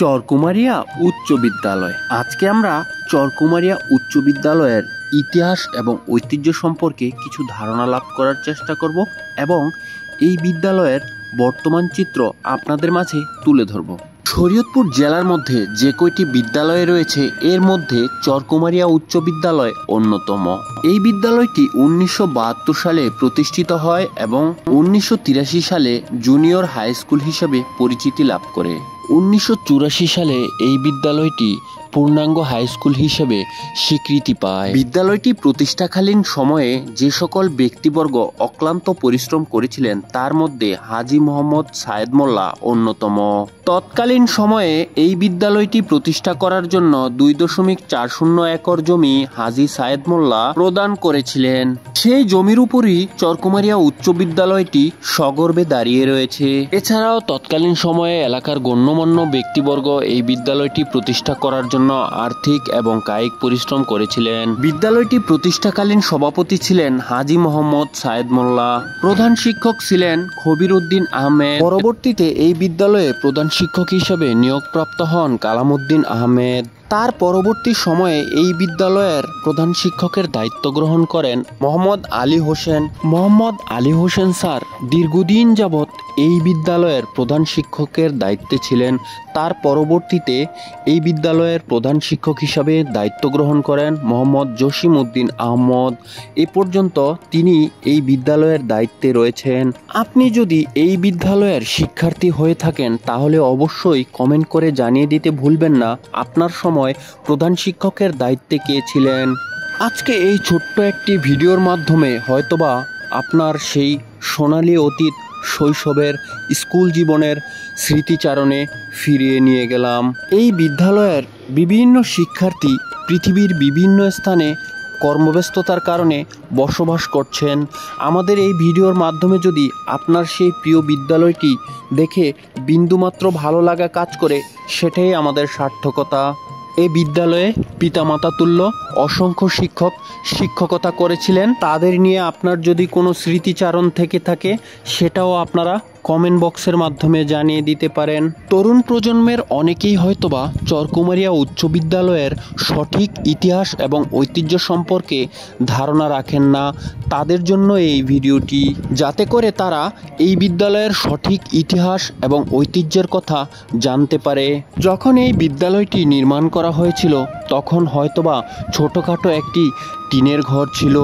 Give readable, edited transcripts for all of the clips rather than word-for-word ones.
চরকুমারিয়া উচ্চ বিদ্যালয়। আজকে আমরা চরকুমারিয়া উচ্চ বিদ্যালয়ের ইতিহাস এবং ঐতিহ্য সম্পর্কে কিছু ধারণা লাভ করার চেষ্টা করব এবং এই বিদ্যালয়ের বর্তমান চিত্র আপনাদের মাঝে তুলে ধরব। শরীয়তপুর জেলার মধ্যে যে কয়টি বিদ্যালয় রয়েছে এর মধ্যে চরকুমারিয়া উচ্চ বিদ্যালয় অন্যতম। এই বিদ্যালয়টি 1972 সালে প্রতিষ্ঠিত হয় এবং 1983 সালে জুনিয়র হাই স্কুল হিসেবে পরিচিতি লাভ করে। 1984 সালে এই বিদ্যালয়টি পূর্ণাঙ্গ হাই স্কুল হিসেবে স্বীকৃতি পায়। বিদ্যালয়টি প্রতিষ্ঠাকালীন সময়ে যে সকল ব্যক্তিবর্গ অক্লান্ত পরিশ্রম করেছিলেন তার মধ্যে হাজী মোহাম্মদ সায়েদ মোল্লা অন্যতম। তৎকালীন সময়ে এই বিদ্যালয়টি প্রতিষ্ঠা করার জন্য 2.40 একর জমি হাজী সায়েদ মোল্লা প্রদান করেছিলেন। সেই জমির উপরই চরকুমারিয়া উচ্চ বিদ্যালয়টি সগর্বে দাঁড়িয়ে রয়েছে। এছাড়াও তৎকালীন সময়ে এলাকার গণ্যমান্য ব্যক্তিবর্গ এই বিদ্যালয়টি প্রতিষ্ঠা করার জন্য আর্থিক এবং কায়িক পরিশ্রম করেছিলেন। বিদ্যালয়টি প্রতিষ্ঠাকালীন সভাপতি ছিলেন হাজী মোহাম্মদ সায়েদ মোল্লা। প্রধান শিক্ষক ছিলেন খবির উদ্দিন আহমেদ। পরবর্তীতে এই বিদ্যালয়ে প্রধান শিক্ষক হিসেবে নিয়োগপ্রাপ্ত হন কালাম উদ্দিন আহমেদ। তার পরবর্তী সময়ে এই বিদ্যালয়ের প্রধান শিক্ষকের দায়িত্ব গ্রহণ করেন মোহাম্মদ আলী হোসেন। মোহাম্মদ আলী হোসেন স্যার দীর্ঘদিন যাবৎ এই বিদ্যালয়ের প্রধান শিক্ষকের দায়িত্বে ছিলেন। তার পরবর্তীতে এই বিদ্যালয়ের প্রধান শিক্ষক হিসাবে দায়িত্ব গ্রহণ করেন মোহাম্মদ জসিম উদ্দিন আহমদ। এ পর্যন্ত তিনি এই বিদ্যালয়ের দায়িত্বে রয়েছেন। আপনি যদি এই বিদ্যালয়ের শিক্ষার্থী হয়ে থাকেন তাহলে অবশ্যই কমেন্ট করে জানিয়ে দিতে ভুলবেন না আপনার সময় প্রধান শিক্ষকের দায়িত্বে কে ছিলেন। আজকে এই ছোট্ট একটি ভিডিওর মাধ্যমে হয়তোবা আপনার সেই সোনালী অতীত শৈশবের স্কুল জীবনের স্মৃতিচারণে ফিরিয়ে নিয়ে গেলাম। এই বিদ্যালয়ের বিভিন্ন শিক্ষার্থী পৃথিবীর বিভিন্ন স্থানে কর্মব্যস্ততার কারণে বসবাস করছেন। আমাদের এই ভিডিওর মাধ্যমে যদি আপনার সেই প্রিয় বিদ্যালয়টি দেখে বিন্দুমাত্র ভালো লাগা কাজ করে সেটাই আমাদের সার্থকতা। এই বিদ্যালয়ে পিতামাতা তুল্য অসংখ্য শিক্ষক শিক্ষকতা করেছিলেন। তাদের নিয়ে আপনার যদি কোনো স্মৃতিচারণ থেকে থাকে সেটাও আপনারা কমেন্ট বক্সের মাধ্যমে জানিয়ে দিতে পারেন। তরুণ প্রজন্মের অনেকেই হয়তোবা চরকুমারিয়া উচ্চ বিদ্যালয়ের সঠিক ইতিহাস এবং ঐতিহ্য সম্পর্কে ধারণা রাখেন না। তাদের জন্য এই ভিডিওটি, যাতে করে তারা এই বিদ্যালয়ের সঠিক ইতিহাস এবং ঐতিহ্যের কথা জানতে পারে। যখন এই বিদ্যালয়টি নির্মাণ করা হয়েছিল তখন হয়তোবা ছোটোখাটো একটি টিনের ঘর ছিল।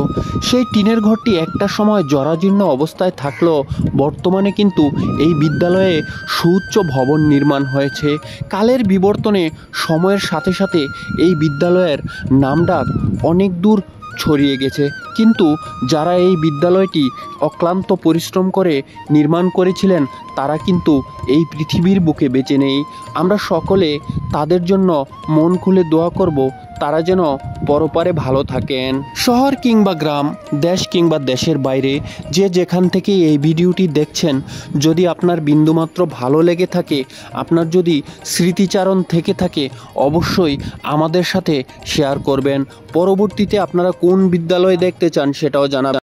সেই টিনের ঘরটি একটা সময় জরাজীর্ণ অবস্থায় থাকলেও বর্তমানে কিন্তু এই বিদ্যালয়ে সুউচ্চ ভবন নির্মাণ হয়েছে। কালের বিবর্তনে সময়ের সাথে সাথে এই বিদ্যালয়ের নামডাক অনেক দূর ছড়িয়ে গেছে, কিন্তু যারা এই বিদ্যালয়টি অক্লান্ত পরিশ্রম করে নির্মাণ করেছিলেন তারা কিন্তু এই পৃথিবীর বুকে বেঁচে নেই। আমরা সকলে তাদের জন্য মন খুলে দোয়া করব তারা যেন পরপারে ভালো থাকেন। শহর কিংবা গ্রাম, দেশ কিংবা দেশের বাইরে যে যেখান থেকে এই ভিডিওটি দেখছেন, যদি আপনার বিন্দুমাত্র ভালো লেগে থাকে, আপনার যদি স্মৃতিচারণ থেকে থাকে, অবশ্যই আমাদের সাথে শেয়ার করবেন। পরবর্তীতে আপনারা কোন বিদ্যালয় দেখতে চান সেটাও জানাবেন।